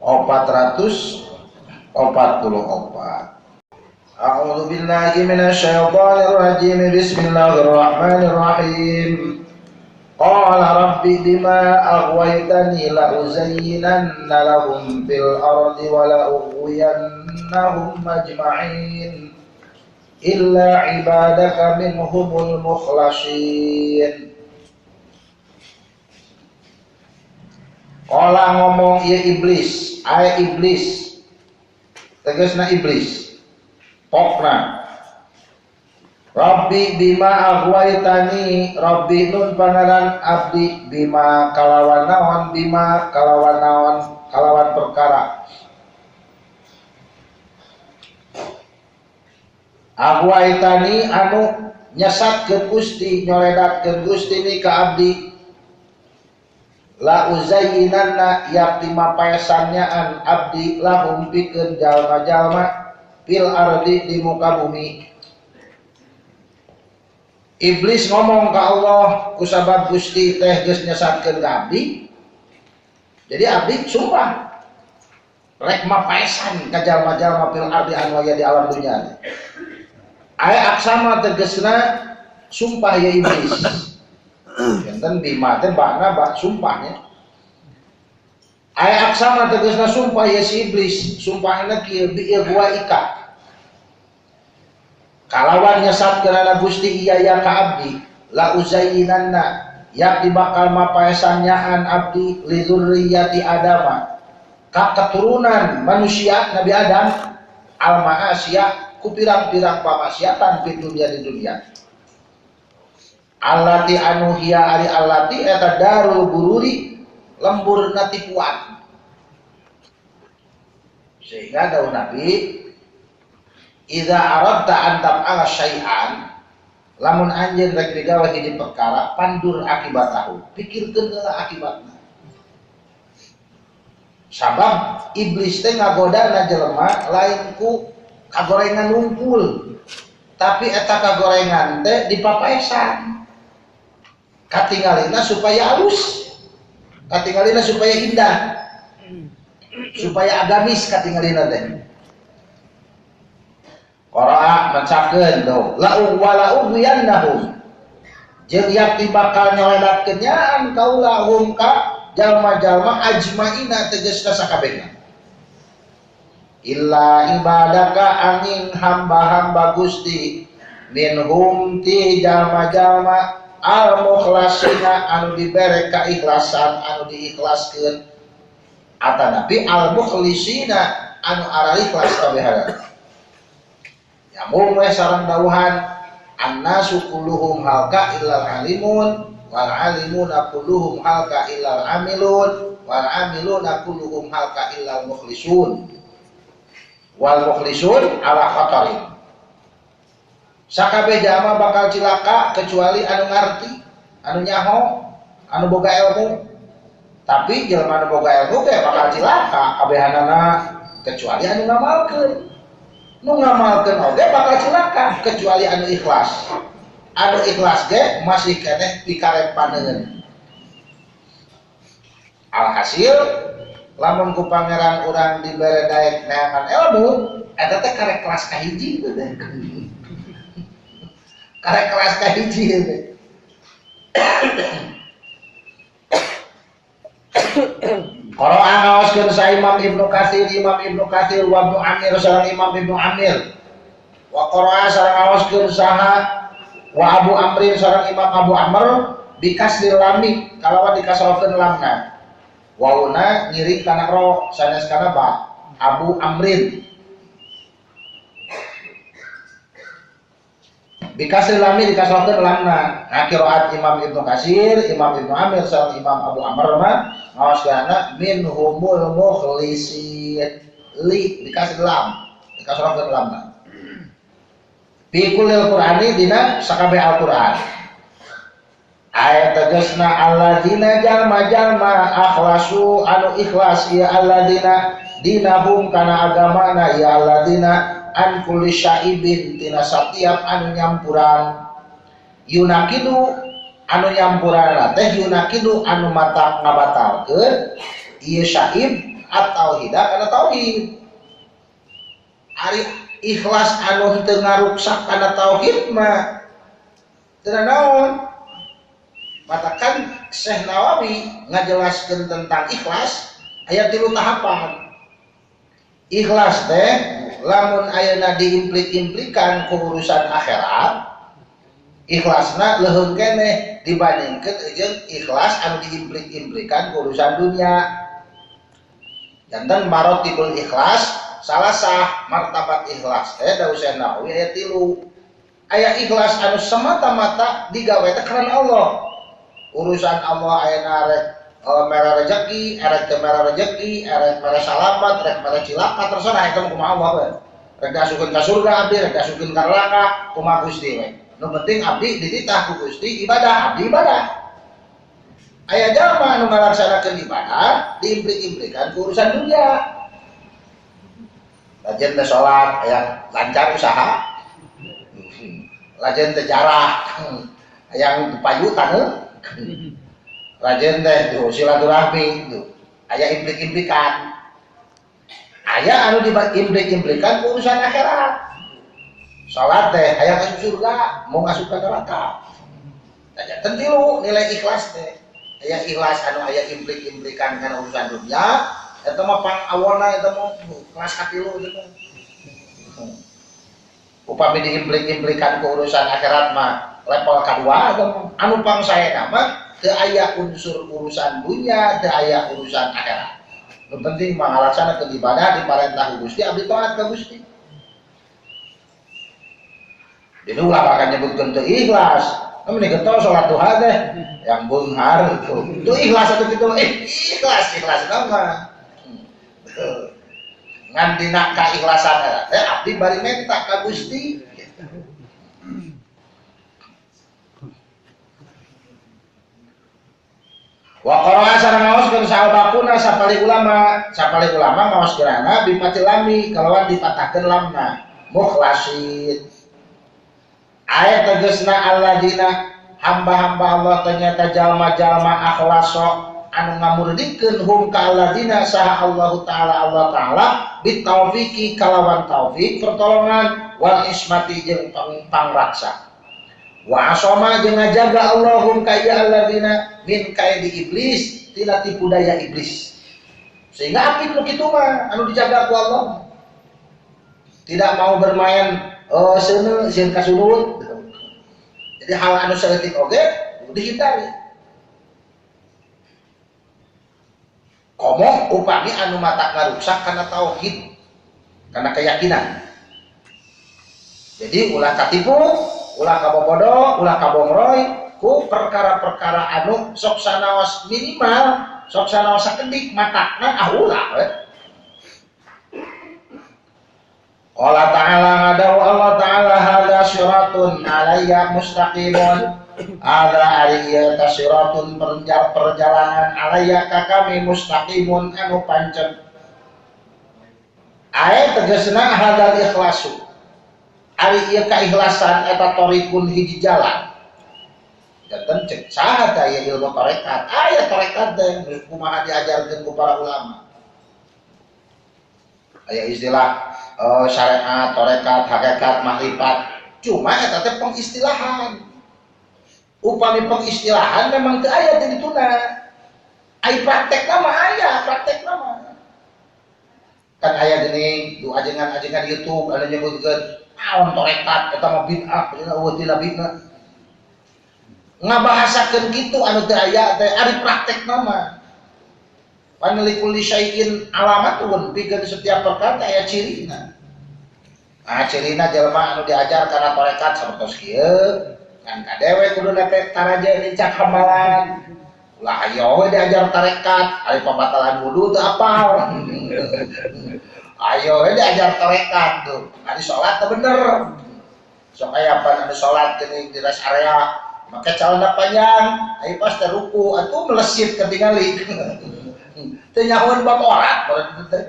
444. A'udzu billahi minasyaitonir rajim. Bismillahirrahmanirrahim. Qala rabbi bima aghwaytani la uzayyinanna lahum fil ardi wa la ughwiyannahum ajma'in illa ibadaka minhumul mukhlasin. Qala ngomong ieu iblis, iblis tegasna iblis pokna Rabbi bima aghwaytani, Rabbi nun pangaran abdi bima kalawan naon, bima kalawan naon, kalawan perkara aghwaytani anu nyesatkeun Gusti, nyoledatkeun Gusti ni ka abdi, la uzayyinanna yakti mapaesannyaan abdi lahum pikeun jalma-jalma fil ardi di muka bumi. Iblis ngomong ke Allah kusabab Gusti teh geus nyesatkeun ka abdi, jadi abdi sumpah rek mapaesan ka jalma-jalma fil ardi anu aya di alam dunya. Aya aksama tegasna sumpah ya iblis. Enten bima teh bakna bak sumpahnya. Aya aksama tegasna sumpah ya si iblis, sumpahna kieu bi gua ika. Kalawan nyesatkeun ana Gusti iya ya ka abdi, la uzayyinanna yakti bakal mapaesannyahan abdi li dzurriyyati Adama ka keturunan manusia Nabi Adam al ma'asya ku pirang-pirang pamaksiatan di dunia. Allati anu hiya ari allati eta darul gururi lemburna tipuan. Sehingga daun Nabi idza aradta an taf'ala syai'an, lamun anjeun rek digawe hiji perkara pandur akibatahu, pikirkeun heula akibatna. Sabab iblis teh ngagodana jelema lain ku kagorengan ngumpul, tapi eta kagorengan teh dipapaesan. Katingalina supaya halus, katingalina supaya indah, supaya agamis katingalina teh. Qara'a macakeun do la'u wala'u biyannahum jeung yakti bakal nyoledatkeun nyaan kaulahum ka jalma-jalma ajmaina tegasna sakabehna illa ibadaka angin hamba-hamba Gusti minhum ti jalma-jalma al mukhlasina anu dibere kaikhlasan anu diikhlaskeun atanapi al mukhlisina anu ara ikhlas kabehana. Yamun we sareng dawuhan annasu kulluhum halka illal alimun wal alimuna kulluhum halka illal amilun wal amiluna kulluhum halka illal mukhlisun wal mukhlisun ala khatarin. Sakabeh jalma bakal cilaka kecuali anu ngarti, anu nyaho, anu boga ilmu. Tapi jalma anu boga ilmu teh bakal cilaka kabehanana kecuali anu ngamalkeun. Nu ngamalkeun oge bakal cilaka kecuali anu ikhlas. Anu ikhlas ge masih keneh pikarempaneun. Alhasil lamun ku pangeran urang dibere daek neangan ilmu, eta teh karek kelas kahiji teh. Karek kelas kahiji teh. Qara'a ngaoskeun sa Imam Ibnu Katsir wa Ibnu Amir sareng Imam Ibnu Amir. Wa qara'a sareng ngaoskeun saha wa Abu Amrin sareng Imam Abu Amr bikasril lami kalawan dikasrokeun lamna. Wauna ngiring kana ro sanes kana ba Abu Amrin. Bikasril lami dikasrokeun lamna. Nah qiraat Imam Ibnu Katsir, Imam Ibnu Amir sareng Imam Abu Amr mah ngaoskeunna minhumul mukhlisin li dikasih lam dikasrokeun lamna. Fi kullil Qur'ani dina sakabeh Al-Qur'an. Ayat tegasna alladzina jalma-jalma akhlasu anu ikhlas ya alladzina dinahum kana agamana ya alladzina an kulli syaibin tina satiap anu nyampuran yunakidu anu nyampuran teh yunakidu anu mata ngabatalkeun ieu syaib at-tauhidah kana tauhid. Ari ikhlas anu teu ngaruksak kana tauhid mah teu naon. Matakan Syekh Nawawi ngajelaskeun tentang ikhlas aya 3 tahapan. Ikhlas teh lamun ayeuna diimplik-implikan ku urusan akhirat, ikhlasna leuheung keneh dibandingkeun jeung ikhlas anu diimplik-implikan ku urusan dunia. Janten marotibul ikhlas salasah martabat ikhlas teh da Syekh Nawawi aya 3. Aya ikhlas anu semata-mata digawe teh karena Allah. Urusan Allah ayeuna rek mere rezeki, erek teu mere rezeki, erek mere salamat, erek mere cilaka, terserah eta mah kumaha Allah we. Rek diasukeun ka surga abdi, rek diasukeun ka neraka, kumaha Gusti we. Nu penting abdi dititah ku Gusti ibadah, abdi ibadah. Aya jalma anu ngalaksanakeun ibadah diimplik-implikan ku urusan dunia. Lajen teh salat aya lancar usaha. Lajen teh jarah, hayang payutan Rajen teh tuh silaturahmi tuh aya implik-implikan, aya anu diimplik-implikan urusan akhirat. Salat teh aya ka surga, mau ngasup ka neraka. Tanya tentilu nilai ikhlas teh. Aya ikhlas anu aya implik-implikan kana urusan dunia, eta mah pang awalna eta mah kelas katilu gitu. Upami diimplik-implikan ku urusan akhirat mah level kedua anu pang saena mah teu aya unsur urusan dunia, teu aya urusan akhirat. Nu penting mah ngalaksanakeun ibadah diparentah Gusti abdi taat ka Gusti. Jadi ulah bakal nyebutkeun teu ikhlas. Amun getol salat duha teh yang beunghar tuh. Teu ikhlas atuh kitu ikhlas nama. Ngan dina kaikhlasan eta teh abdi bari menta ka Gusti. Wa qara'a sareng ngaoskeun sahabakuna sapali ulama ngaoskeunana bipatil lami kalawan dipatahkeun lamna mukhlasin. Ayat tegasna alladzina hamba-hamba Allah ternyata jalma-jalma akhlaso anu ngamurdikeun hum ka alladzina saha Allah taala bitaufiqi kalawan taufik pertolongan wal ismati jeung pangraksa. Wa asoma jeung ngajaga Allahum kaya alladzina min kaidi iblis tina tipu daya iblis. Sehingga apik nu kitu mah anu dijaga ku Allah. Tidak mau bermain seuneu sieun kasunut. Jadi hal anu saeutik oge dihindari. Komo upami anu mata ngaruksak kana tauhid, kana keyakinan. Jadi ulah katipu, ulah kabobodo, ulah kabongroy ku perkara-perkara anu sok sanaos minimal, sok sanaos sakedik matakna ulah we. Allah Ta'ala ngadawu Allah Ta'ala hadza syiratun alayya mustaqimun. Ada ariya tasyiratun perjalanan alayya ka kami mustaqimun anu pancen. Aya tegasna hadzal ikhlasu. Ari ieu kaikhlasan eta torikun hiji jalan. Janten cek saha teh aya ilmu tarekat. Aya tarekat teh kumaha diajarkeun ku para ulama. Aya istilah syariat, tarekat, hakikat, makrifat. Cuma eta teh pengistilahan. Upami pengistilahan memang teu aya di dituna. Ai praktekna mah aya, praktekna mah. Kan aya geuning du ajengan-ajengan YouTube anu nyebutkeun naon tarekat eta mah bid'ah, eueuh tina bid'ah. Ngabahasakeun kitu anu teu aya teh ari praktekna mah. Pan likulli syai'in alamatun, pikeun setiap perkara aya cirina. Ah cirina jelema anu diajar kana tarekat sapertos kieu. Kan kadewe kuduna teh taraja lincak hambalan. Ulah ayo we diajar tarekat, ari pembatalan wudu teu apal. Ayo we diajar tarekat tuh. Ari salat teh bener. Sok aya pan anu salat geuning di rest area, make celana panjang, ai pas teh ruku atuh melesit ketingali. Teu nyahoan bab orat berarti teh.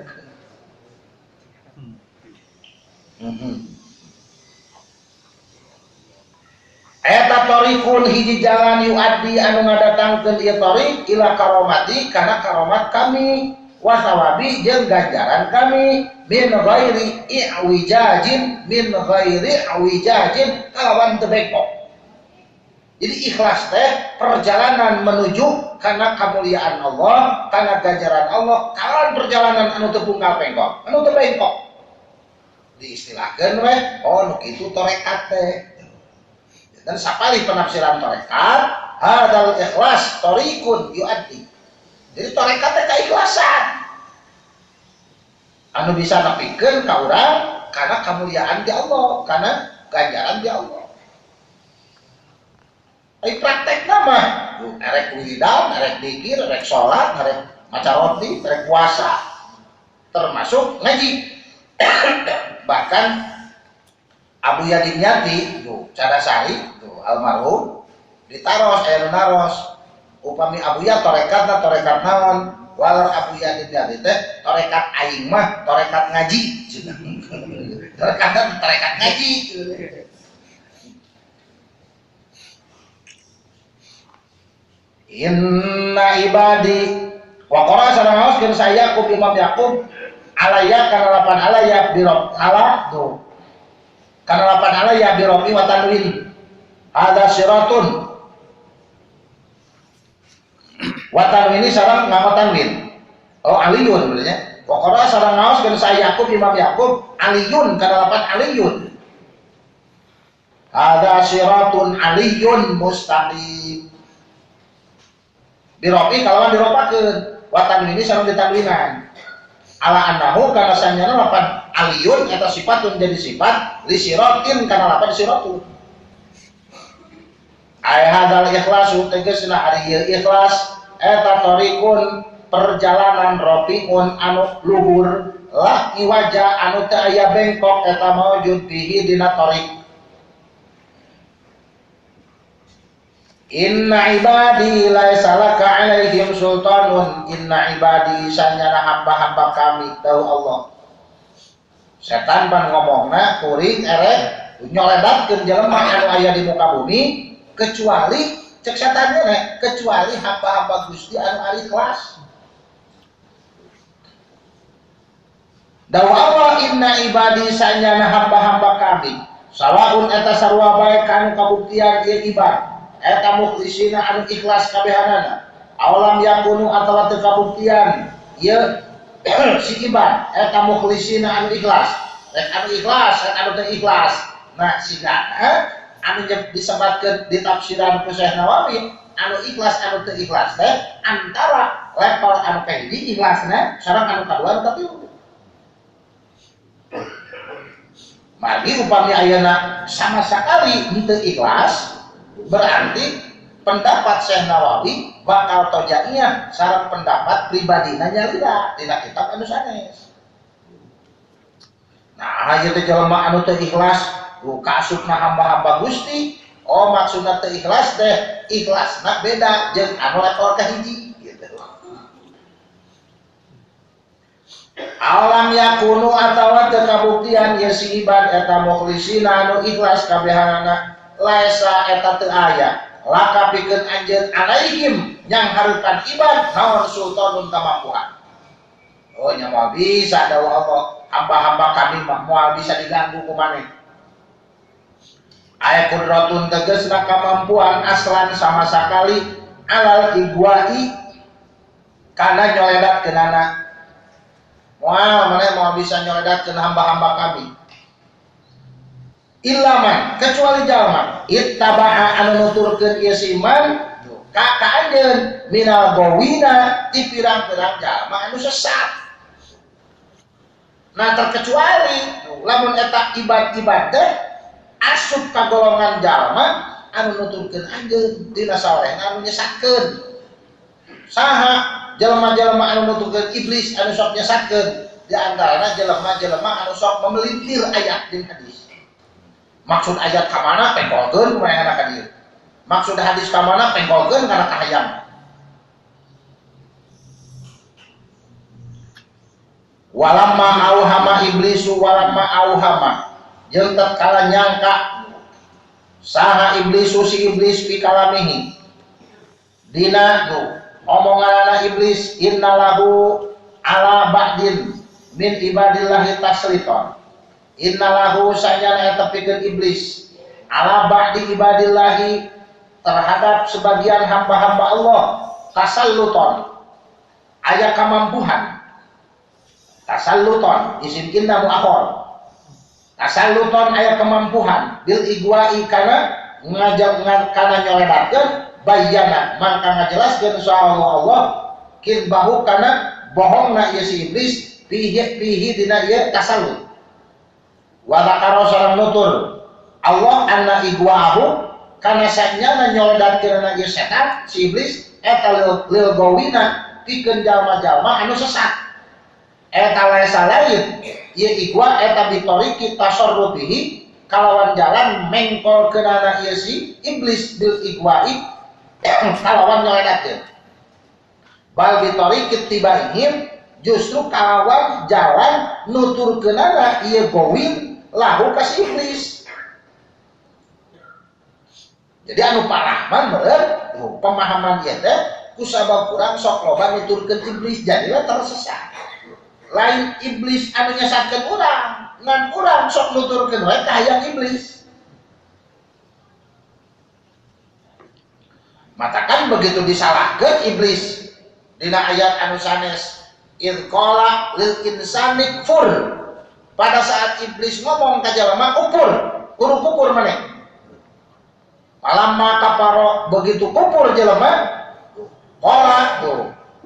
Eta torikun hiji jalan yuaddi anu ngadatangkeun ieu torik ila karomati kana karomat kami wa thawabi jeung ganjaran kami min ghairi i'wijajin kalawan teu bengkok. Jadi ikhlas teh perjalanan menuju karena kemuliaan Allah, karena ganjaran Allah, kalawan perjalanan anu teu punggal bengkok, anu teu bengkok. Diistilahkeun we, oh nu kitu tarekat teh. Dan sapalih penafsiran tarekat, hadal ikhlas tariqun yuaddi. Jadi tarekat teh keikhlasan. Anu bisa nepikeun ka urang karena kemuliaan di Allah, karena ganjaran di Allah. Ai praktek nama, erek wiridan, erek zikir, erek sholat, erek maca roti, erek puasa, termasuk ngaji. Bahkan Abu Yadim Yati, tuh Cadasari, tuh almarhum, ditaros, naros, upami Abu Yat torekat naon, walau Abu Yadim Yati teh torekat aing mah torekat ngaji, torekat ngaji. Inna ibadi wa qara sareng ngaoskeun saya Yaqub Imam Yaqub alaya kana lapan alaya birob ala tuh kana lapan alaya birobi wa tanwin ada siratun wa tanwini sareng ngama tanwin oh aliyun berarti wa qara sareng ngaoskeun saya Yaqub Imam Yaqub aliyun kana lapan aliyun ada siratun aliyun mustaqim birobi kalawan diropakeun watan ini sareng ditanwinan ala annahu kana sanyana lapan aliyun eta sifatun jadi sifat li siratin kana lapan siratun ay hadal ikhlasu tegasna ari ieu ikhlas eta tariqun perjalanan rafiun anu luhur lah iwaja anu teu aya bengkok eta maujud bihi dina tariq. Inna ibadi laisa laka alaihim sultanun. Inna ibadi sanyana hamba-hamba kami tahu Allah. Setan pan ngomongna kuring erek nyoledatkeun jelema anu aya di muka bumi kecuali cek setan we kecuali hamba-hamba Gusti anu ari ikhlas. Dawa Allah inna ibadi sanyana hamba-hamba kami sawaun eta sarua bae kanu kabuktian ieu ibad eta mukhlisina anu ikhlas kabehanana awalam yakunu atawa teu kabuktian ieu si ibad eta mukhlisina anu ikhlas rek anu ikhlas rek anu teu ikhlas nah sigana anu disebatkeun di tafsiran ku Syekh Nawawi anu ikhlas anu teu ikhlas teh antara level anu kahiji ikhlasna sareng anu kadua anu katilu margi upami ayeuna sama sekali henteu ikhlas berarti pendapat Syekh Nawawi bakal tojaiyah sareng pendapat pribadina nyalira tina kitab anu sanes. Nah, ieu teh jelema anu teu ikhlas kasupna hamba-hamba Gusti, oh maksudna teu ikhlas teh ikhlasna beda jeung anu level kahiji gitu. Alam yakunu atawa teu kabuktian ieu si ibad eta mukhlisina anu ikhlas kabehanana laisa eta teu aya laka pikeun anjeun alaihim yang hareupan ibad naon sultanun kamampuan. Oh nya moal bisa dawa Allah hamba-hamba kami mah moal bisa diganggu ku maneh. Aya kudratun tegasna kamampuan aslan sama sakali alal igwai kana nyoledatkeunana. Moal maneh moal bisa nyoledatkeun hamba-hamba kami. Ilaman kecuali jalma ittaba'a anu nuturkeun ieu si iman ka anjeun minal gawina ti pirang-pirang jalma anu sesat. Nah terkecuali lamun eta ibad teh asup ka golongan jalma anu nuturkeun anjeun dina sawarehna anu nyesatkeun. Saha jelema-jelema anu nuturkeun iblis anu sok nyesatkeun di antarana jelema-jelema anu sok memelintir ayat din hadis. Maksud ayat kamana pengkolkeun kumaha ka dieu. Maksud hadis kamana pengkolkeun kana kahayang. Walamma auhama iblisu walamma auhama jeung tatkala nyangka saha iblisu si iblis fi kalamihi dina omonganna iblis innalahu ala ba'din min ibadillahi tasriton innalahu sanyana eta pikeun iblis ala ba'di ibadillahi terhadap sebagian hamba-hamba Allah tasalluton aya kamampuhan tasalluton isim inna mu'akhor tasalluton aya kemampuhan bil igwa'i kana nyoledakeun bayana mangka ngajelaskeun insyaallah Allah kirbahu kana bohongna ieu si iblis pihi dina ieu tasallut wa zakara sareng nutur Allah anna igwa'ahu kana sanyana nyoledakeun ieu setan si iblis eta lil gawina pikeun jalma-jalma anu sesat eta laisa lain ieu igwa eta bitoriki tasarrufihi kalawan jalan mengkolkeunana ieu si iblis bil igwa'i kalawan nyoledakeun bal bitoriki tibaihim justru kalawan jalan nuturkeunana ieu gawin lahu ka si iblis. Jadi anu parahman meureun pemahaman ieu teh kusabab kurang sok loba nuturkeun iblis jadilah tersesat. Lain iblis anu nyesatkeun urang, ngan urang sok nuturkeun wae ka hayang iblis. Matakan begitu disalahkeun iblis dina ayat anu sanes id qala lil insani kfur. Pada saat iblis ngomong ka jalma kufur maneh. Alamma kaparo begitu kufur jelema qala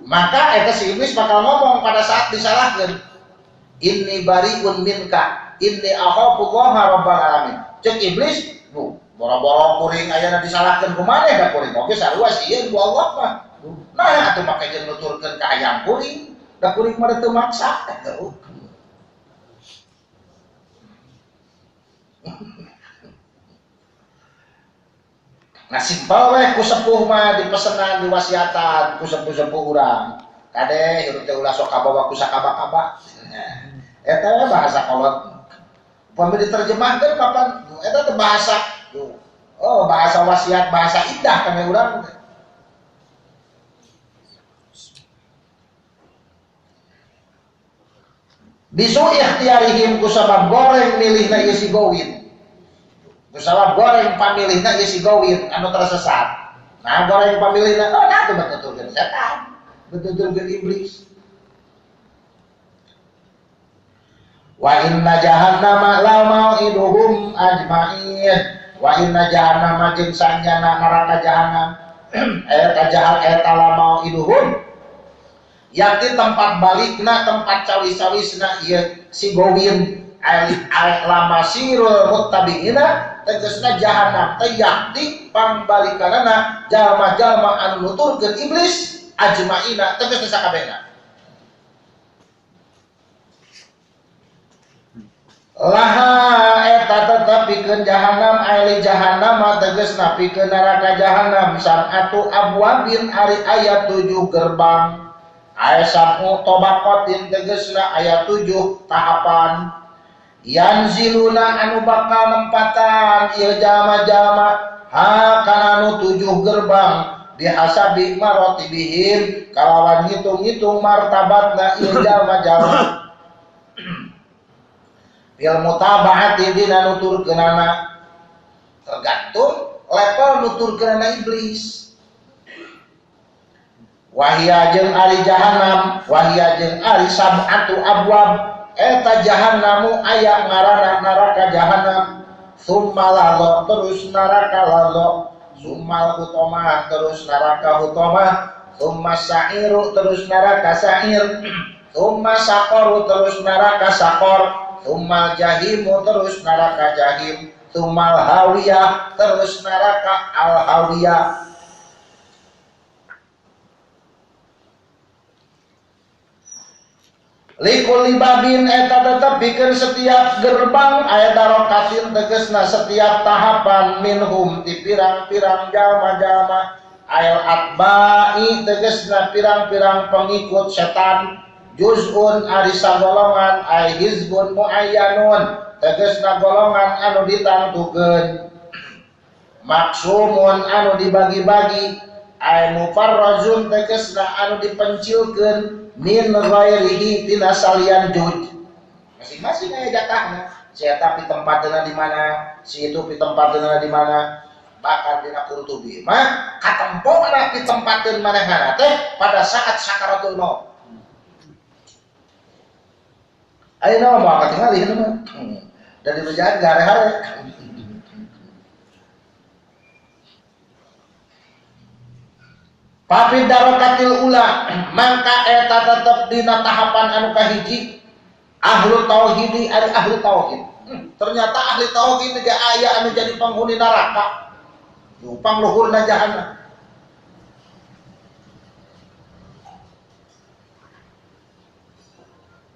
maka eta si iblis bakal ngomong pada saat disalahkeun inni bariun minka inni akhafullaha rabbal alamin cek iblis boro-boro kuring aya disalahkeun ku maneh da kuring oge sarua sieun ku Allah mah nah atuh make jeung nuturkeun ka hayang kuring da kuring mah teu maksa nah simpel weh ku sepuh mah dipesenan diwasiatan ku sepuh-sepuh urang kade hirup teh ulah sok kabawa ku sakaba-kaba eta we bahasa kolot upami diterjemahkeun papan eta teh bahasa bahasa wasiat bahasa indah kana urang bisu ikhtiarihim ku sabab goreng milihna ieu si gowin kusabab goreng pamilihna ieu si gawin anu tersesat. Nah, goreng pamilihna nah teu betuturkeun setan, betuturkeun iblis. Wa inna jahannama la mau'iduhum ajma'in. Wa inna jahannama jeung sanjana neraka jahanam eta la mau'iduhum. Yakti tempat balikna, tempat cawi-cawisna ieu si gawin lamasirul muttabi'ina tegasna jahanam teh yakti pambalikanana jalma-jalma anu nuturkeun iblis ajmaina tegasna sakabehna laha eta tetep pikeun jahanam ali jahanam tegasna pikeun neraka jahanam sab'atu abwabin ari aya 7 gerbang aya sab'u tobaqatin tegasna aya 7 tahapan yanziluna anu bakal nempatan ieu jalma-jalma ha kana anu 7 gerbang bihasabi maratibihim kalawan ngitung-ngitung martabatna ieu jalma-jalma bil mutaba'ati dina nuturkeunana tergantung level nuturkeunana iblis wahia jeung ari jahanam wahia jeung ari sab'atu abwab eta jahannamu aya ngaranna neraka jahanam summa lazo terus neraka lazo summal hutomah terus neraka hutomah summa sa'iru terus neraka sa'ir summa saqaru terus neraka saqar summal jahimu terus neraka jahim summal hawiyah terus neraka al hawiyah likuli babin eta tetep bikin setiap gerbang aya darokatin tegesna setiap tahapan minhum ti pirang-pirang jalma-jalma ayal atba'i tegesna pirang-pirang pengikut setan juz'un ari sagolongan ay hizbun muayyanun tegesna golongan anu ditangtukeun maksumun anu dibagi-bagi ay mufarrazun tegasna anu dipencilkeun min ghairihi tina salian juj. Masing-masing aya jatahna. Si eta pi tempatna di mana, si itu pi tempatna di mana. Bahkan dina Qurtubi mah katempona pi tempateun manehna teh pada saat sakaratul maut. Ayeuna mah katingali ieu mah. Dari berjalan gare-hare. Papi darokatil ula mangka eta tetep dina tahapan anu kahiji ahlu tauhidi ari ahli tauhid. Ternyata ahli tauhid ge aya anu jadi penghuni neraka. Upang luhurna jahanam.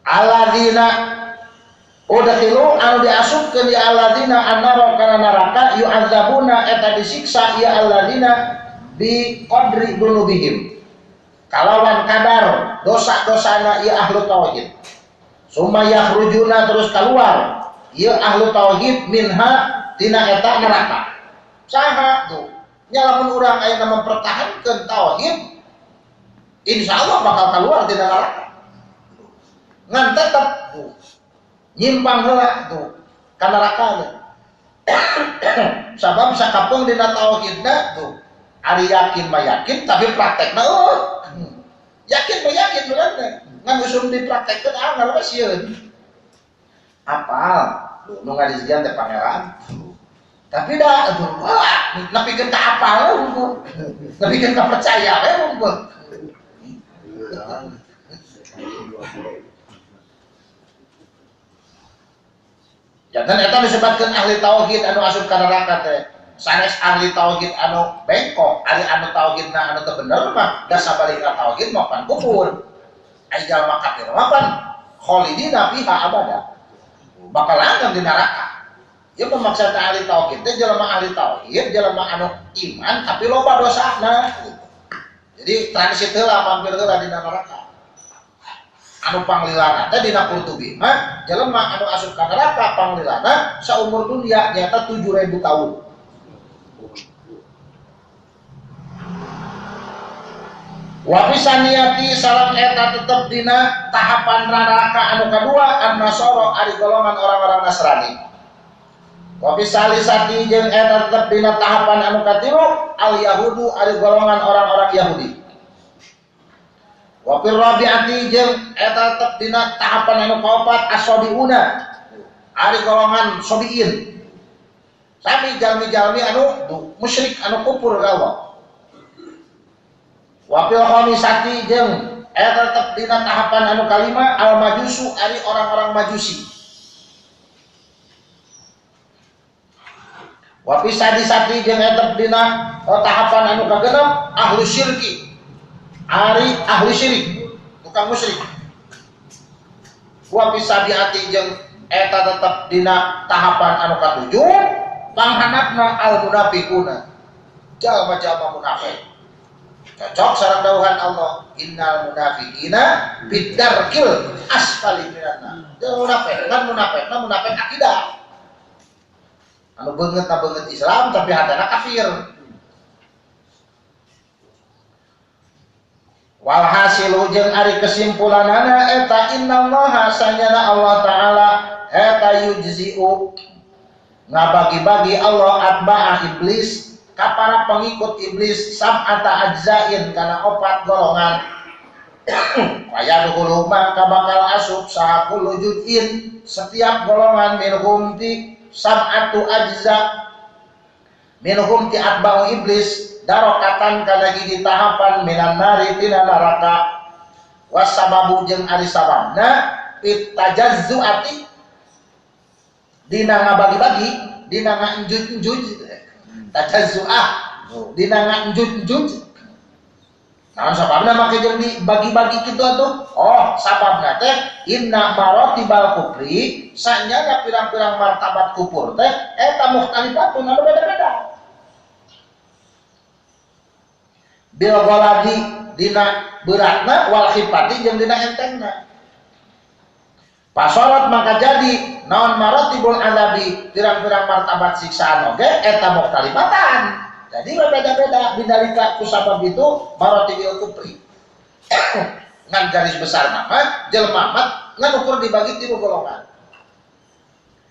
Alladzina udkhilu anu diasupkeun di alladzina annara kana neraka yu'adzabuna eta disiksa ya alladzina bi qadri dzunubihim kalawan kadar dosa-dosana ieu ahlu tauhid summa yakhrujuna terus keluar ieu ahlu tauhid minha tina eta neraka saha tuh nya lamun urang aya mempertahankeun tauhid insyaallah bakal keluar tina neraka ngan tetep tuh nyimpang heula tuh ka neraka sabab sakapeung dina tauhidna tuh ari yakin mah yakin tapi praktekna yakin mah yakin benerna ngan usum dipraktekkeun anggar we sieun apal nu ngadijian teh pangeran tapi da nepikeun ka apal nepikeun ka percaya we mungkul jangan eta disebutkeun ahli tauhid anu asup ka neraka teh sanes ahli tauhid anu bengkok, ari anu tauhidna anu teu bener mah da sabalikna tauhid mah pan kufur. Ai jalma kafir mah pan khalidina fiha abada. Bakal langgeng di neraka. Ieu pemaksud ahli tauhid teh jalma ahli tauhid, jalma anu iman tapi loba dosana. Jadi transit heula mampir heula di neraka. Anu panglilana teh dina Qurtubi mah jalma anu asup ka neraka panglilana saumur dunia nyata 7.000 tahun. Wafisaniyati salam eta tetep dina tahapan neraka anu kadua an-nasara ari golongan orang-orang Nasrani. Wafisalisati jeung eta tetep dina tahapan anu katilu al-yahudu ari golongan orang-orang Yahudi. Wafir rabi'ati jeung eta tetep dina tahapan anu kaopat as-sabiuna ari golongan sabiin. Sami jalmi-jalmi anu musyrik anu kufur ka Allah. Wafil khamisati jeung eta tetep dina tahapan anu kalima al majusu ari orang-orang majusi. Wafis sadisati jeung eta dina tahapan anu kagenep ahli syirki ari ahli syirik bukan musyrik. Wafis sabiati jeung eta tetep dina tahapan anu katujuh panghanapna al munafiquna jalma-jalma munafik. Cocok sareng dawuhan Allah innal munafiqina bidarkil asfali minan nar. Munafik akidah. Anu beungeut Islam tapi hadana kafir. Walhasilu jeung ari kesimpulanana eta innallaha sanyana Allah taala eta yujzi'u ngabagi-bagi Allah atba'ah iblis ka para pengikut iblis sab'ata ajzain kana 4 golongan. Wayadkhulu maka bakal asup saha kullu juz'in setiap golongan minhum ti sab'atu ajza minhum ti atba'u iblis darokatan kana hiji tahapan minan nari tina neraka. Wasababu jeung ari sababna fit tajazzuati dina ngabagi-bagi dina nganjuj-njuj tajazzuah dina nganjuj-njuj. Naon sababna make jeung dibagi-bagi kitu atuh? Oh, sababna teh inna maratibal kufri sanyana pirang-pirang martabat kufur teh eta mukhtalifatun anu beda-beda. Bil ghaladi dina beratna wal khifati jeung dina entengna. Pasorot maka jadi naon maratibul azabi pirang-pirang martabat siksaan oge eta muktalifatan Jadi berbeda-beda bidalika kusabab itu marotibil kupri. Ngan garis besar nama jelema mat ngan ukur dibagi 3 golongan.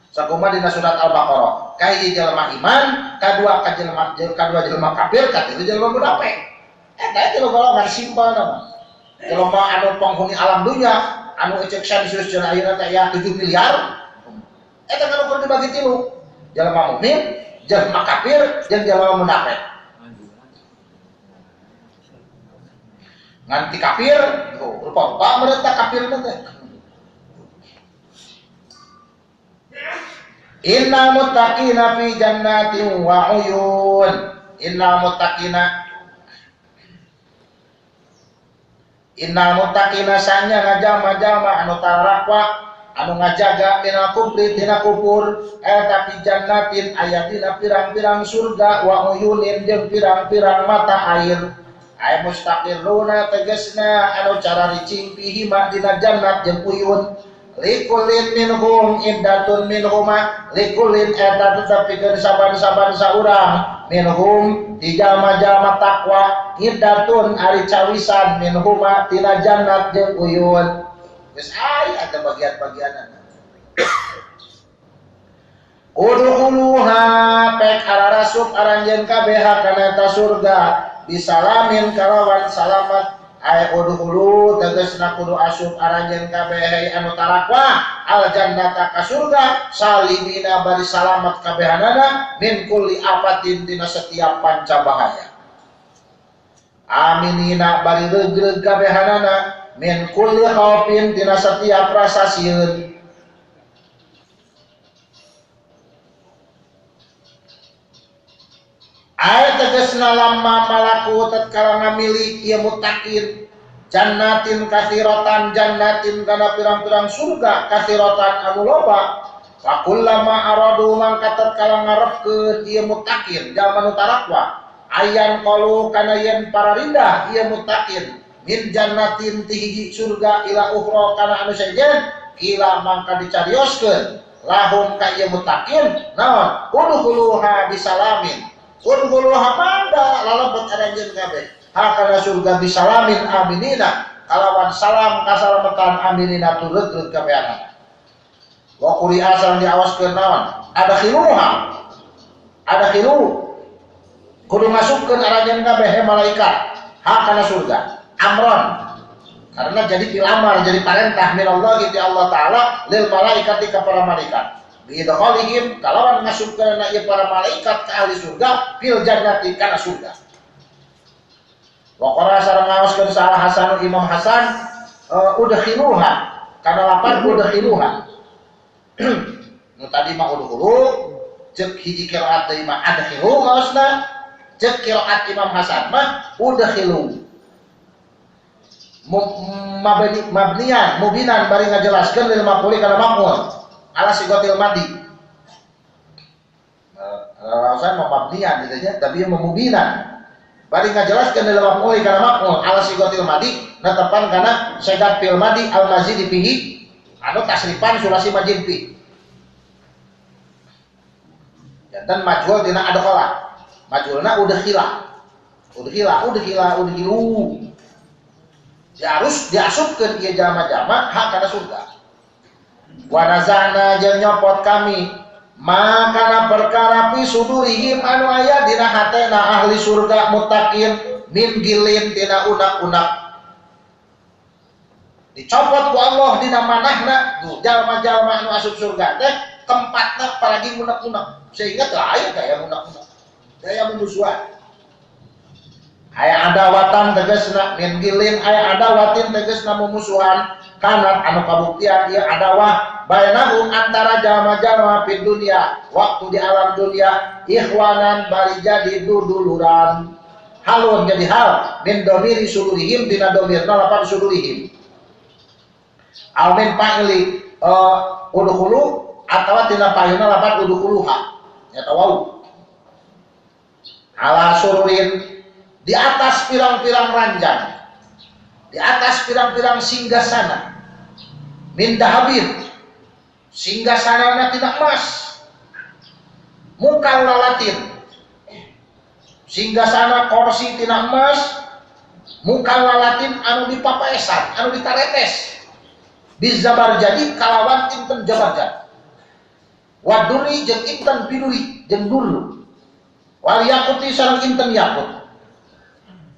Sakumaha dina surat Al-Baqarah, kahiji jelema iman, kadua jelema kafir, katilu jelema munafik. Eta 3 golongan simpel nama. Jelema anu penghuni alam dunya, anu ecek sansus cenah ayeuna teh ya 7 miliar. Eta kan ukur dibagi 3. Jelema mukmin, jelema kafir, jeung jelema munafik. Nganti kafir, rupa-rupa mereka kafir teh. Innal muttaqina fi jannatin wa uyun. Innal muttaqina sanya ngajama-jama anu tarakwa anu ngajaga tina kufri tina kufur tapi jannatin ayatina pirang-pirang surga wa uyunin jeung pirang-pirang mata air. Ay mustaqiruna tegasna anu cara ricing mak dina jannat jeung uyun likulin minhum iddatun minhuma likulin eta tetepikeun saban-saban saurang minhum di jalma-jalma takwa iddatun ari cawisan minhuma tina jannat jeung uyun geus aya ada bagian-bagianna. Udkhuluha pek ararasup aranjeun kabeh kana eta surga bisalamin kalawan salamat ay udkhulu tegasna kudu asup aranjeun kabeh anu tarakwa al jannata ka surga salimina bari salamat kabehanana min kulli afatin dina setiap pancabahaya aminina bari reug-reug kabehanana min kulli khaufin dina setiap rasa sieun. Ayat tegasna lamma malaku tatkala ngamili ieu muttaqin jannatin katsiratan jannatin kana pirang-pirang surga katsiratan anu loba wa kullama aradu mangka tatkala ngarepkeun ieu muttaqin jalma nu tarakwa ayan qalu kana yen pararindah ieu muttaqin min jannatin ti hiji surga ila ukhra kana anu sejen ila mangka dicarioskeun lahum ka ieu muttaqin naon udkhuluha bisalamin udkhuluha mangga lalebet aranjeun kabeh hakana surga bisalamin aminina kalawan salam kasalametan aminina turut kabehanana wa quri'a sareng diawaskeun naon ada khilu kudu masukkeun aranjeun kabeh malaikat hakana surga amron karena jadi pilamar jadi perintah min Allah gitu Allah taala lil malaikati ka para malaikat bidakhalihim kalawan ngasupkeun ieu para malaikat ka ahli surga fil jannati kana surga. Wa qara sareng ngaoskeun salah Hasan Imam Hasan udkhiluha kana lapan udkhiluha. Nu tadi mah udkhulu ceuk hiji qiraat deui mah adkhilu maosna ceuk qiraat Imam Hasan mah udkhilu. Mabniyan mubinan bari ngajelaskeun lil maquli kana maqul ala sigotil madi alasan mabniyan gitu ya tapi memubinan bari ngajelaskeun dalam maqul kana maqul ala sigotil madi netepan kana segat fil madi al mazid fihi anu tasrifan sulasi majid fi dan majhul dina adkhala majhulna udkhila harus diasupkeun ieu jama-jama hak kana surga. Wa nazana jeung nyopot kami makana perkara fi sudurihim anu aya dina hatena ahli surga muttaqin min gilin tina unak-unak dicopot ku Allah dina manahna tuh jalma-jalma anu asup surga teh tempatna paragi unak-unak sehingga teu aya daya unak-unak daya musuhan aya adawatan tegasna min gilin aya adawatin tegasna mumusuhan kanat anu kabuktian ieu adawah bainahum antara jalma-jalma fid dunya waktu di alam dunia ikhwanan bari jadi duduluran halun jadi hal min domiri sudurihim dina domirna lapan sudurihim al min fa'ili udkhulu atawa tina payuna lapan udkhuluha eta wau ala sururin di atas pirang-pirang ranjang di atas pirang-pirang singgasana min dahabin singgasanana tidak emas mukal lalatin sehingga sana kursi tina emas mukallalatin anu dipapaesan anu ditaretes bizabarjadi kalawan inten jabarjad waduri jeung inten biduri jeung dulu wal yakuti sareng inten yakut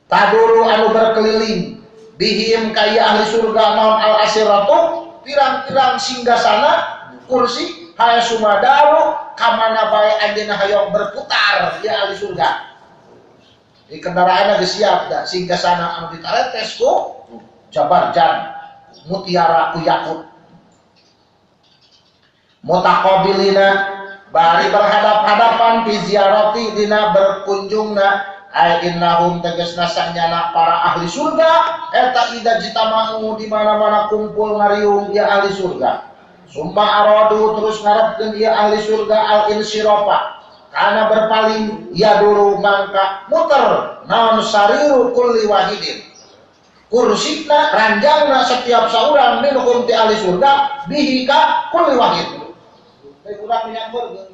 taduru anu berkeliling bihim kaya ahli surga naon al asiratu pirang-pirang singgasana kursi haya sumadalu kamana bae anjeunna hayang berputar ya ahli surga di kendaraanna geus siap da singgasana anu ditaretes ku jabarjan mutiara ku yakut mutaqabilina bari berhadap-hadapan fi ziarati dina berkunjungna ay innahum tegasna sanyana para ahli surga eta ida jitamau di mana-mana kumpul ngariung ya ahli surga summa aradu terus ngarepkeun ya ahli surga al insyirafa kana berpaling ya dulu mangka muter naon sariru kulli wahidin kursina ranjangna setiap saurang minhum ti ahli surga bihi ka kulli wahid teh urang nyamber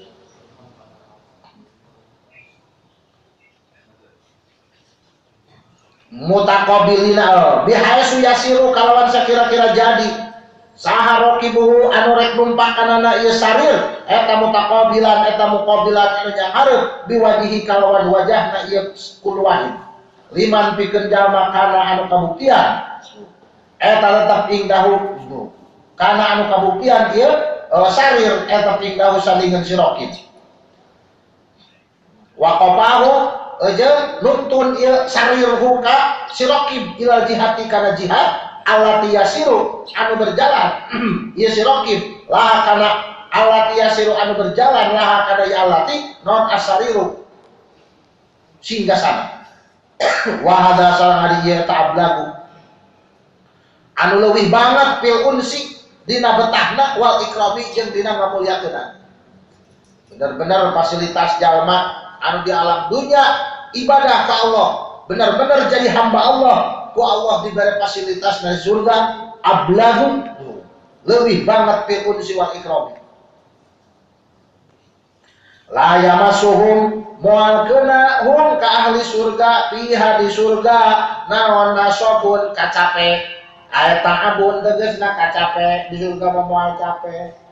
mutaqabilina bihaisu yasiru kalawan sakira-kira jadi saha rakibuhu anu rek numpakanana ieu sarir eta mutaqabilan eta muqabilan anu nyahareup biwajihi kalawan wajahna ieu kul wahid liman pikeun jalma kana anu kabuktian eta tetep ing dahu kana anu kabuktian ieu sarir eta ing dahu salingeun si rakib waqafahu jeung nuntun ieu sarir huka si rakib ilal jihati kana jihad alati yasiru anu berjalan ieu si rakib laha kana alati yasiru anu berjalan laha kana ya alati non asariru singgasana wa hada sareng ari ieu ta'ablagu anu leuwih banget fil unsi dina betahna wal ikrami jeung dina ngamulyakeunna bener-bener fasilitas jalma anu di alam dunia ibadah ka Allah bener-bener jadi hamba Allah ku Allah diberi fasilitas dari surga ablahu lebih banget fil unsi wal ikrami la yamassuhum moal keuna hum ka ahli surga fiha di surga naon nasabun kacape aya ta'abun tegasna kacape di surga moal capek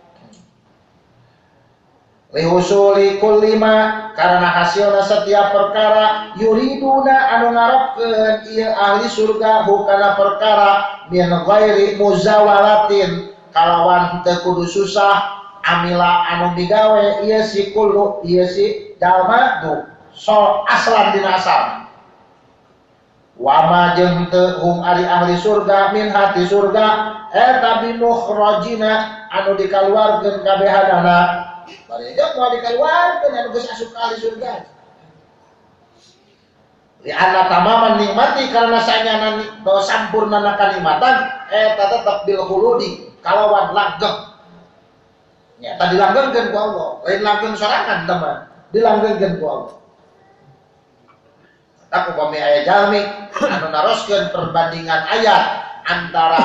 lihusuli kullima karena hasilna setiap perkara yuriduna anu ngarepkeun ieu ahli surga hukana perkara min ghairi muzawalatin kalawan teu kudu susah amila anu digawe ieu si kullu ieu si jalma tu so aslan dina asal wama jeung teu hum ari ahli surga min hati surga eta bimukhrajina anu dikaluarkeun kabehanana bari ejak mau dikeluarkeun anu geus asup ka ahli surga li anna tamaman nikmati karena sanyana sampurnana kanikmatan eta tetep bil khuludi kalawan langgeng nya tadi langgengkeun ku Allah lain langgeng sorangan teman dilanggengkeun ku Allah tak upami aya jalmi anu naroskeun perbandingan ayat antara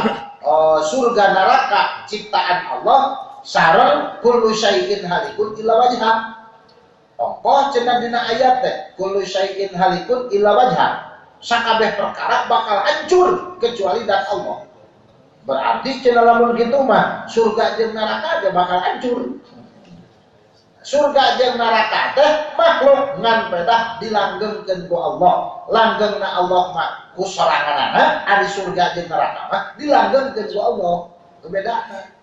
surga neraka ciptaan Allah sareng kullu syai'in halikun illa wajha ongkoh cenah dina ayat teh kullu syai'in halikun illa wajha sakabeh perkara bakal hancur kecuali dat Allah berarti cenah lamun kitu mah surga jeung neraka ge bakal hancur surga jeung neraka teh makhluk ngan pedah dilanggengkeun ku Allah langgengna Allah mah ku soranganana ari surga jeung neraka mah dilanggengkeun ku Allah bedaana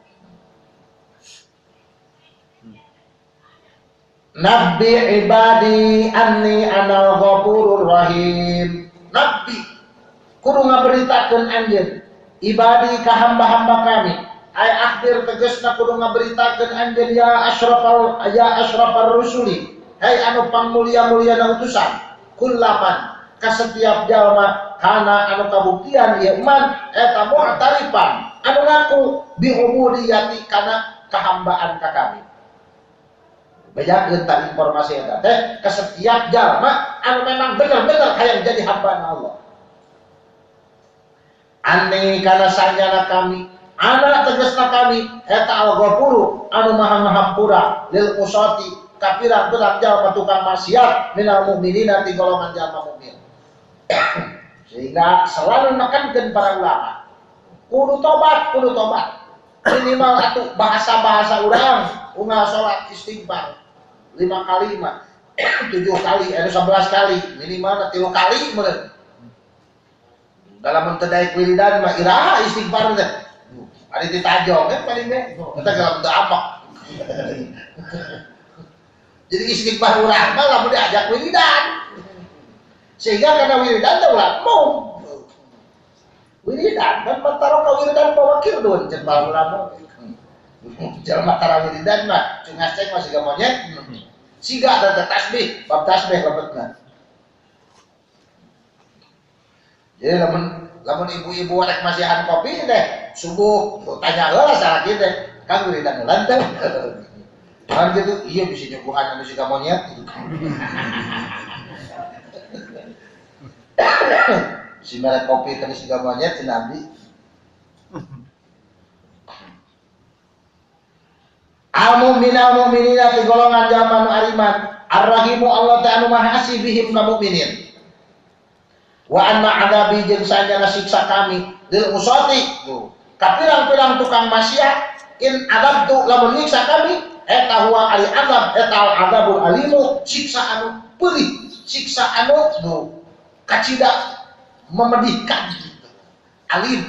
Nabi ibadi anni anal ghafurur rahim. Nabi kudu ngaberitakeun anjeun ibadi ka hamba-hamba kami. Ay akhir tegasna kudu ngaberitakeun anjeun ya asyrafar rusuli. Hai anu pangmulia-muliana utusan. Kullaman ka setiap jalma kana anu kabuktian ieu iman eta mu'tarifan anu ngaku bi ubudiyati kana kahambaan ka kami. Banyak tentang informasi yang ada ke setiap jalma anu memang benar-benar hayang jadi hamba Allah. Anni kana sanjana kami, anak tegasna kami eta al-ghafuru anu maha mahampura lil usati kapirang-pirang jalma tukang maksiat minal mukminina ti golongan jalma mukmin. Sehingga selalu menekankan para ulama kudu tobat minimal atuh bahasa-bahasa urang unggal salat istighfar 5 kali mah 7 kali 11 kali minimal 3 kali meureun dalam mentedai wiridan mah iraha istighfar teh ari ditajong kan paling teh eta dalam teu amak jadi istighfar urang mah lamun diajak wiridan sehingga karena wiridan teh ulah mau wiridan kan mataroka wiridan pawakir doon cenah ulama jalma tara wiridan mah cenah cek masih ga monyet siga ada tasbih bab tasbih lebetna jadi lamun ibu-ibu rek masihan kopi teh subuh tanya heula salah kieu teh kang wiridan heula teh kan gitu iya bisa nyuguhan anu siga monyet si merek kopi terus juga monyet si Nabi al-mu'minina fi golongan jalma nu ariman ar-rahimu Allah ta'ala maha asih bihim ka mukminin wa anna adabi jeung sanjana siksa kami lil usati kapirang-pirang tukang maksiat in adabtu lamun nyiksa kami eta huwa ali adab eta al adabul alimu siksa anu peulih siksa anu kacida memedihkan alim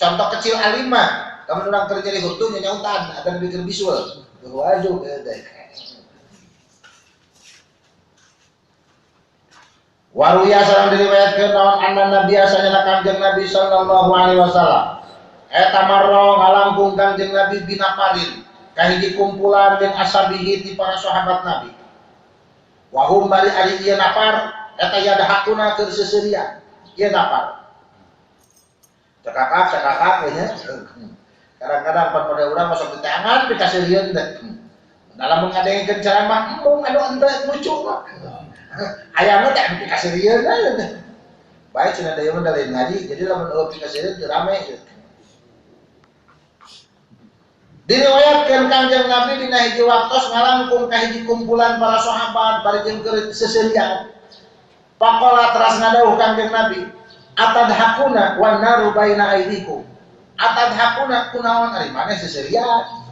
contoh kecil alim mah kamu orang kerja di hutu nyautan akan bikin visual waduh waruya salam diriwayatkeun naon anna biasanya kanjeng Nabi sallallahu alaihi wasallam eta marro ngalangkung kanjeng Nabi binaparin kahiji kumpulan min asabihi ti para sahabat Nabi wahum bari ari ieu napar eta yadahakuna keur seserian ieu napar cekakak nya kadang-kadang pada urang masuk di tangan dikasirieun teh dalam mengadengkeun ceramah embung anu ente lucu mah ayana teh dikasirieun teh bae cenah deui mah lain ngaji jadi lamun eueuh dikasirieun teu rame diriwayatkeun kanjeng Nabi dina hiji waktos ngalangkung ka hiji kumpulan para sahabat bari jeung keur seserian Pakola teras ngadauh kanjeng Nabi atadhakuna wan naru baina aidikum atadhakuna kunaon ari maneh seserian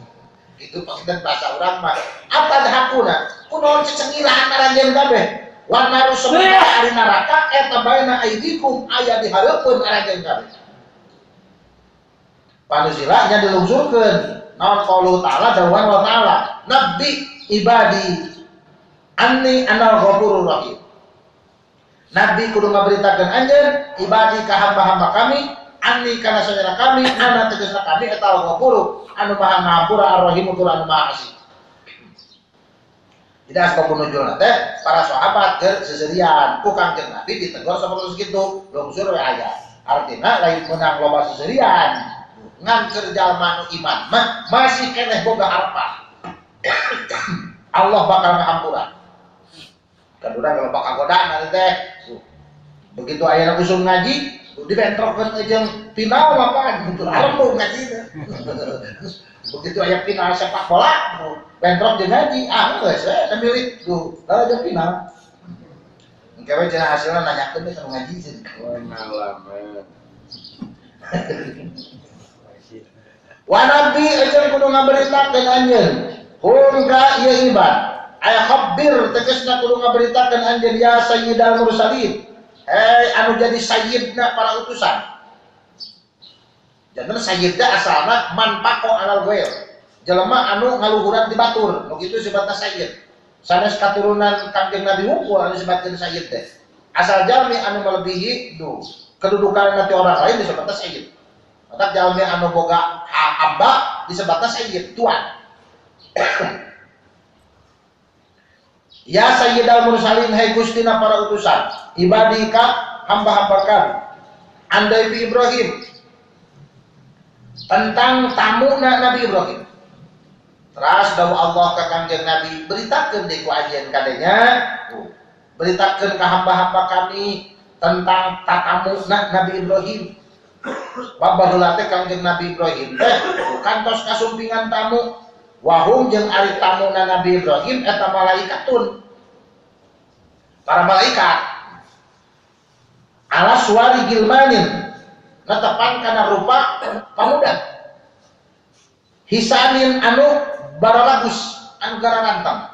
itu pakai bahasa urang mah atadhakuna kunaon cecengilahan aranjeun kabeh wan naru sebenarnya ari neraka eta baina aidikum aya di hareupeun aranjeun kabeh panusila nya dilungsurkeun naon qaulu ta'ala dawan wa ta'ala nabbi ibadi anni anal ghafurur rahim Nabi kudu ngaberitakeun anjeun ibadi ka hamba-hamba kami anni kana saudara kami ana tegasna kami eta Al-Ghafur anu maha ngampura Ar-Rahim tur anu maha asih. Jadi asbab nuzulna teh para sahabat keur seserian ku kanjeng Nabi ditegur saperti kitu lungsur we aya. Artina lain menang loba seserian ngan keur jalma nu iman mah masih keneh boga harapan. Allah bakal ngahampura. Kan urang kalau bakal godaan teh begitu ayeuna usum ngaji dibentrokeun jeung final apa gitu arembung ngaji teh begitu aya final sepak bola bentrok jeung ngaji geus we milih tuh kalau jeung final engke we cenah hasilna nanyakeun teh ngaji pengalaman wa nabi ajeun kudu ngaberitakeun anjeun hum ka ieu ibad aya khabir tegasna kudu ngaberitakeun anjeun ya sayyidal mursalin anu jadi sayyidna para utusan. Jangan sayyidna asalna man pako alal ghair. Jelema anu ngaluhuran di batur, nu kitu sifatna sayyid. Sanes katurunan Kanjeng Nabi Muhammad anu disebutkeun sayyid teh. Asal jalmi anu melebihi kedudukan nanti orang lain disebutna sayyid. Maka jalmi anu boga hamba disebutna sayyid, tuan. Ya sayyidal mursalin hai gustina para utusan ibadika hamba-hamba kami andai bi Ibrahim tentang tamuna Nabi Ibrahim teras dawuh Allah ka kanjeng Nabi beritakeun deui ku ajeun kadenya beritakeun ka hamba-hamba kami tentang tatamuna Nabi Ibrahim babaheula teh kanjeng Nabi Ibrahim teh kantos kasumpingan tamu Wahum jeung ari tamuna Nabi Ibrahim eta malaikatun. Para malaikat. Ala suwari gilmanin. Netepan kana rupa pamuda. Hisanin anu baralagus anu garanantang.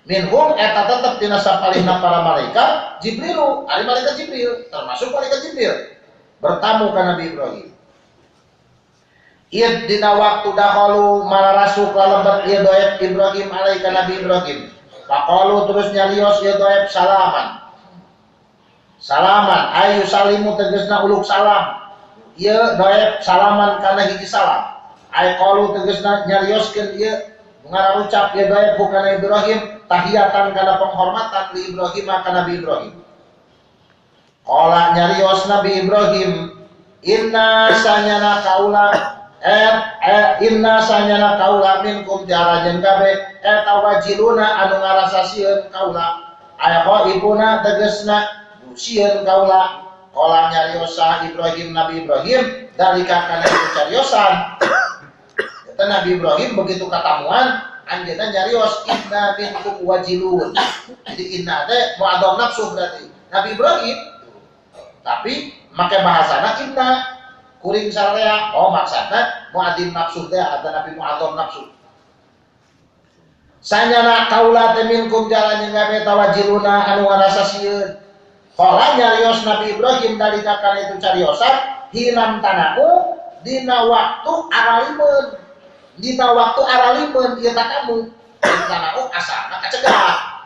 Minhum eta tetep tina sapalihna para malaikat Jibrilu, ari malaikat Jibril, termasuk malaikat Jibril bertamu ka Nabi Ibrahim. Id dina waktu dahulu malarasuk lalebet ieu doep Ibrahim alaika Nabi Ibrahim. Faqalu terus nyarios ieu doep salaman. Salaman ayu salimu tegasna uluk salam. Ieu doep salaman kana hiji salam. Ay qalu tegasna nyarioskeun ieu ngarucap ieu doep kana Ibrahim tahiyatan kana penghormatan li Ibrahim ka Nabi Ibrahim. Qala nyarios Nabi Ibrahim inna sanyana kaula inna sanyana kaula minkum jarajen kabeh eta wajiluna anu ngarasasieun kaula aya ibuna tegasna sieun kaula. Qala nyariosa Ibrahim Nabi Ibrahim dalika kana itu cariosan eta Nabi Ibrahim begitu katamuan anjeunna nyarios inna minkum wajilun. Jadi inna teh mu'adzam nafsu berarti Nabi Ibrahim tapi make bahasana inna kuring salea. Oh maksudna mu'adzim nafsu teh ada Nabi mu'adzam nafsu. Sanyana kaula teh minkum jalan gawe tawajiluna anu ngarasasieun. Qala nyarios Nabi Ibrahim dalika kana itu cariosan hinam tanaku dina waktu aralimeun. Dina waktu aralimeun ieu kamu tanaku asalna kacegah.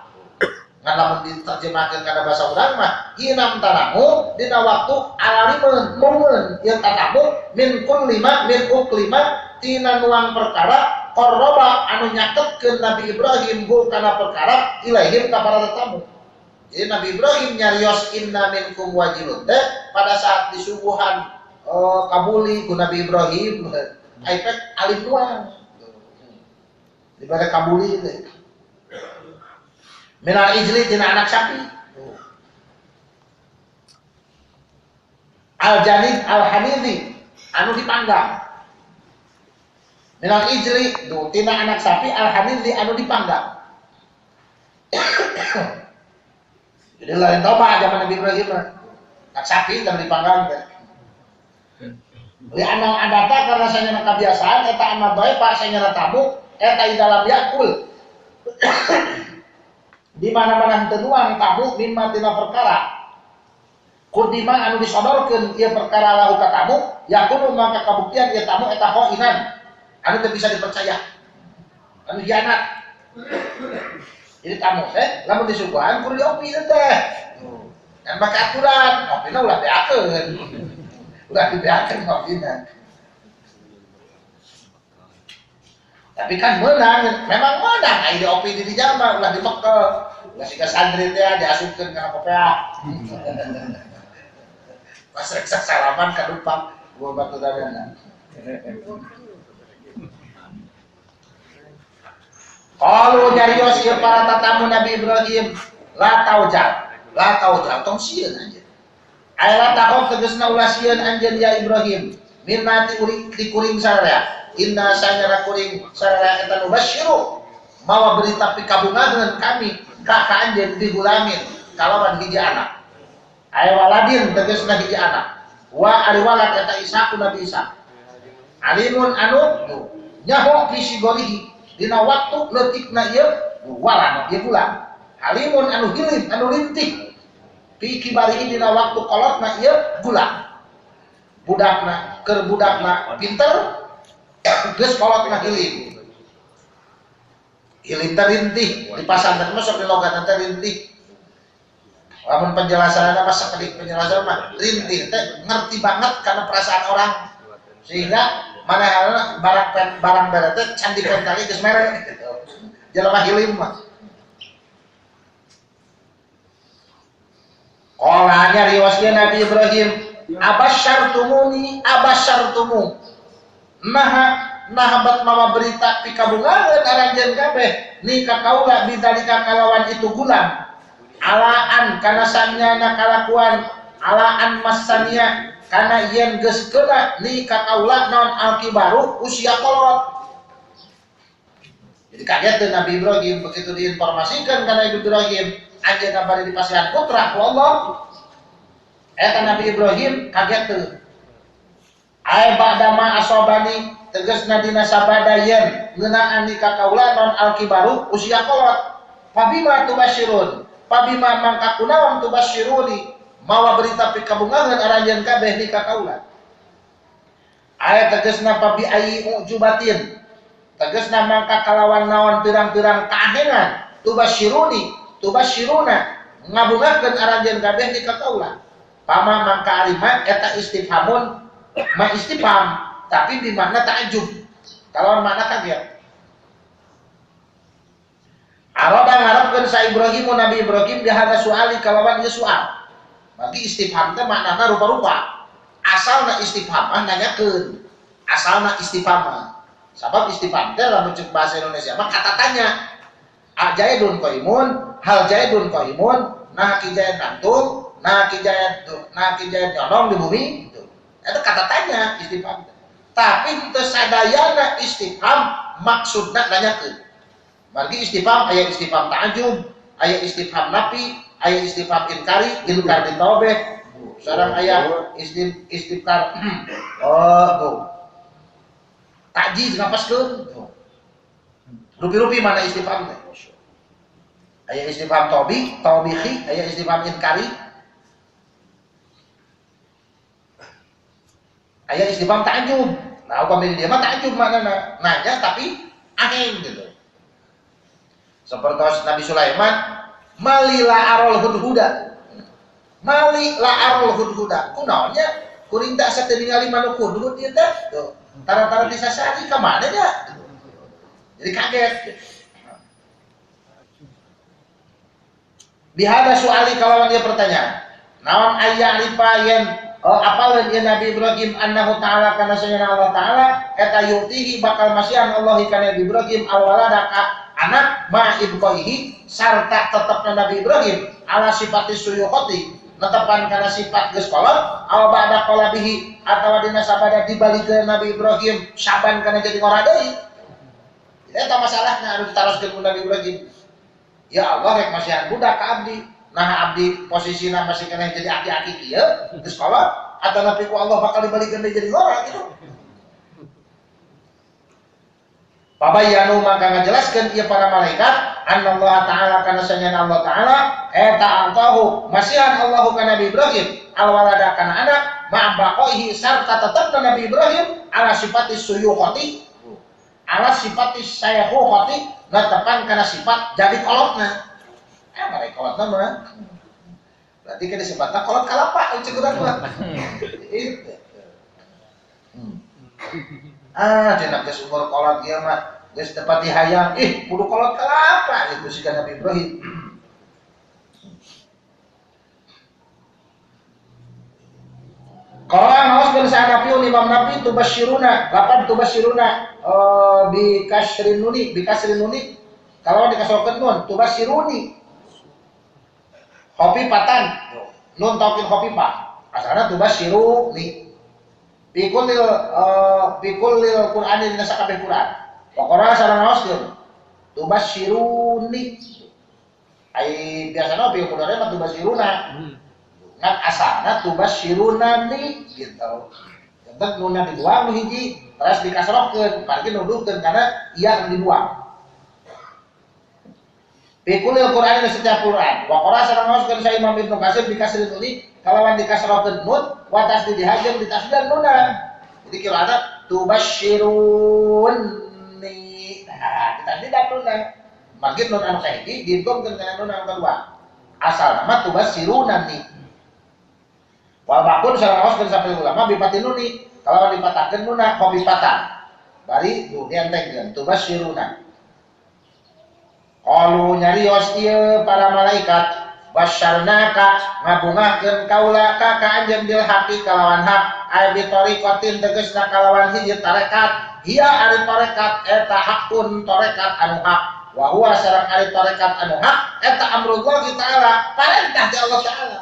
Ngan lamun diterjemahkeun kana basa urang mah hinam tanamu dina waktu aralimeun momen ieu kamu min kullima min uklima tina nuang perkara qarraba anu nyaketkeun Nabi Ibrahim hu kana perkara ilaihim ka para tetamu. Jadi Nabi Ibrahim nyarios inna minkum wajilun teh pada saat disubuhan kabuli ku Nabi Ibrahim aipek alim doang. Dibare kabuli teh. Minal ijli tina anak sapi. Al-janid al-hanidhi anu dipanggang. Minal ijli tina anak sapi al-hanidhi anu dipanggang. Jadi lain toba zaman Nabi Ibrahim anak sapi dan dipanggang teh. Li anang andata karena sanyana kebiasaan eta amat bae pak sanyana tamu eta di dalam yakul. Di mana-mana henteu nuang tamu mimma tina perkara kudima anu disodorkeun ieu perkara lahu ka tamu yakunu maka kabuktian ieu tamu eta khoinan anu teu bisa dipercaya anu hianat. Jadi tamu teh lamun disuguhan kudu diopi teh dan make aturan opina ulah beakeun ulah dibeakeun opina. Tapi kan menang, memang menang. Ayo diopi di jama, ulah dibekel. Ulah siga santri teh diasupkeun kana kopea. Pas reksa salaman ka dupak, gua batu dadana. Qalu nyarios ieu para tatamu Nabi Ibrahim, la taujal tong sieun anjeun. Aya la taqof tegasna ulah sieun anjeun ya Ibrahim. Minnati uring dikuring sararea. Inna sanyara kuring saraya eta nubasyiru mawa berita pikabungaheun kami ka anjeun di gulamin kalawan hiji anak. Aya waladin tegasna hiji anak. Wa ari walad eta Isa Nabi Isa. Alimun anu nyaho fi sigorihi dina waktu leutikna ieu walad ieu bulan. Alimun anu hilim anu lintih fi kibarihi dina waktu kolotna ieu bulan. Budakna keur budakna pinter geus kolotna hilim. Hilim teh rintih di pasantren mah sok dilogatna teh rintih. Lamun penjelasanna mah sakedik penjelasan mah rintih teh ngerti banget karena perasaan orang. Sehingga manehna barang bere teh can dipentali geus mere gitu. Jelema hilim mah. Qolanya riwayatna Nabi Ibrahim, abasyartumuni abasyartumu. Nah bat mama berita pikabungaheun aranjeun kabeh ni ka kaula bidalika kalawan itu gulam alaan kana sanyana kalakuan alaan masania kana yen geus keuna ni ka kaula naon alkibaru usia kolot Dikagetkeun Nabi Ibrahim begitu diinformasikan karena Ibrahim anjeunna bari dipasihan putra ku Allah. Eta Nabi Ibrahim kaget tuh. Ai ba'dama asobani tegasna dina sabada yen ngeunaan ni kakaula non alkibaru usia kolot. Fabima tubasyirun. Fabima mangka kunaon tubasyiruni mawa berita pikabungangan aranjeun kabeh ni kakaula. Ai tegasna fabi ai ujubatin. Tegasna mangka kalawan naon pirang-pirang kaahengan tubasyiruna ngabungakeun aranjeun kabeh ni kakaula. Pama mangka arima eta istifhamun ma istifham tapi di makna ta'ajub. Kalau makna kaget. Arada ngarepkeun sa Ibrahim Nabi Ibrahim dihada suali kalawan ieu soal. Berarti istifham teh maknana rupa-rupa. Asalna istifham nanyakeun. Asalna istifham. Sabab istifham teh lamun ceuk bahasa Indonesia mah kata tanya. Ajaidun qaimun, hal jaidun qaimun, nah kijayat nantung, nah kijayat nyolong di bumi. Itu kata tanya istifham. Tapi teu sadayana istifham maksudna nanyakeun. Margi istifham aya istifham ta'ajub, aya istifham nafi, aya istifham inkari, inkar ditobeh. Sareng aya istifham takjiz ngapaskeun. Rupi-rupi mana istifham teh? Aya istifham taubihi, aya istifham inkari. Aya istifham ta'ajub. Nah, upami dia mah ta'ajub maknana nanya tapi angin gitu. Seperti Nabi Sulaiman, mali la'arul hudhuda. Mali la'arul hudhuda. Kunaonnya kuring tak sateu ningali manuk hudhud ieu teh. Tuh, tara-tara disasari ka mana nya? Jadi kaget. Bihada suali kalawan dia pertanyaan. Naon aya ripayen apaleun ieu Nabi Ibrahim annahu ta'ala kana sayyidina Allah taala eta yutihi bakal masihan Allah kana Ibrahim alwalada anak ma ibqaihi sarta tetepna Nabi Ibrahim ala sifati suyukhati netepan kana sifat geus kolot aw ba'da qalabihi atawa dina sabada dibalikeun Nabi Ibrahim saban kana jadi ngora deui. Eta masalahna anu ditaroskeun ku Nabi Ibrahim. Ya Allah rek masihan budak ka abdi. Nah abdi posisina masih kena jadi aki-aki kieu geus kolot atau nabi ku Allah bakal dibalikeun jadi ngora gitu. Pabayanu maka ngajelaskeun ieu para malaikat annallahu ta'ala kana sanyana Allah taala eta antahu masihan Allahu kana Nabi Ibrahim alwalada kana anak ma'baqaihi sarta tetepna Nabi Ibrahim ala sifati suyukhati ala sifati sayyikhati netepan kana sifat jadi kolotna. Mereka kolotna mah berarti kana sifatna kolot kalapa ceuk urang mah. Itu. Cenah geus umur kolot ieu mah geus tepat dihayang kudu kolot kalapa itu si Nabi Ibrahim. Kalau ngaos geus sanapiun Imam Nabi tubasyiruna, lapan tubasyiruna bi kasrin nuni kalau dikasrokeun nun tubasyiruni. Kopi patan nun taukid kopi pak asalna tubasyiruni. Bikul lil Qur'ani dina sakabeh Qur'an. Pokona sareng ngaoskeun. Tubasyiruni. Ai biasana bi mudhari mah tubasyiruna. Ngan asalna tubasyirunani gitu. Entek nunna dibuang nu hiji, terus dikasrohkeun, pargi nuduhkeun karena iya anu dibuang. Bikul lil Qur'ani dina setiap Qur'an. Pokona sareng ngaoskeun sa Imam Ibnu Katsir dikasih nuni kalawan dikasrohkeun nun wa tasdid dihajem ditasdid nuna. Jadi kira ada tubasyiruni. Nah, ditasdid nuna. Magid nun anu kahiji diintumkeun kana nun anu kadua. Asal nama tubasyirunani. Wal bakun sareng ngaoskeun sampai ulama bipati nuni. Kalawan dipatahkeun nuna kopi patah. Bari dientengkeun tubasyiruna. Qalu nyarios ieu para malaikat basyarnaka ngabungakeun kaula ka anjeun bil haqi kalawan hak ay bi tariqatin tegasna kalawan hiji tarekat hiya ari tarekat eta hakun tarekat anu hak wa huwa sareng ari tarekat anu hak eta amrullah taala parentah di Allah taala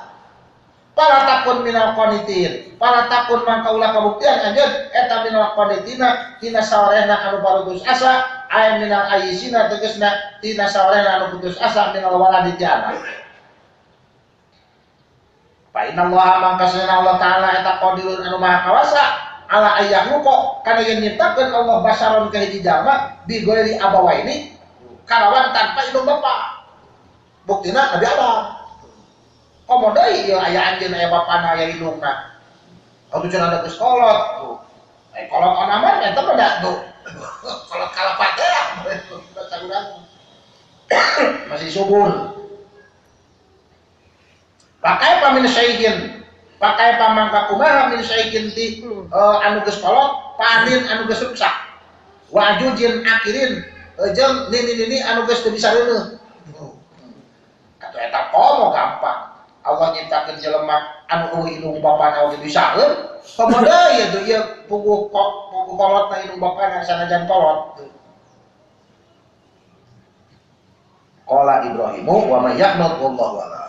para takun minal qanitin para takun mangka ulah kabuktian anjeun eta minal qanitina tina sawarehna anu barugus asa ay minal ayyisina tegasna tina sawarena anu putus asa minal waladi ti anak. Fa inna Allah mangkasana Allah taala eta qadirun anu maha kawasa ala ayyahu kok kana yen nyiptakeun Allah basaron ka hiji jalma bi goeri abawaini kalawan tanpa indung bapa. Buktina Nabi Adam. Komo deui ieu aya anjeun aya bapana aya indungna. Atuh cenah ada geus kolot tuh. Kolot onaman eta mah da tuh. Kolot kalapat ya. Masih subur. Pakai pamin syaihin, pakai pamangka kumaha min syaihin ti anu geus kolot, panin anu geus rusak. Wajujin akirin jeung nini anu geus teu bisa reuneuh. Atuh eta komo gampang. Allah nyiptakeun jelema anu eueuh indung bapana oge bisaeun. Komoda ieu tuh ieu puguh kolotna indung bapana sanajan kolot. Qala Ibrahimu wa may ya'mut wallahu a'lam.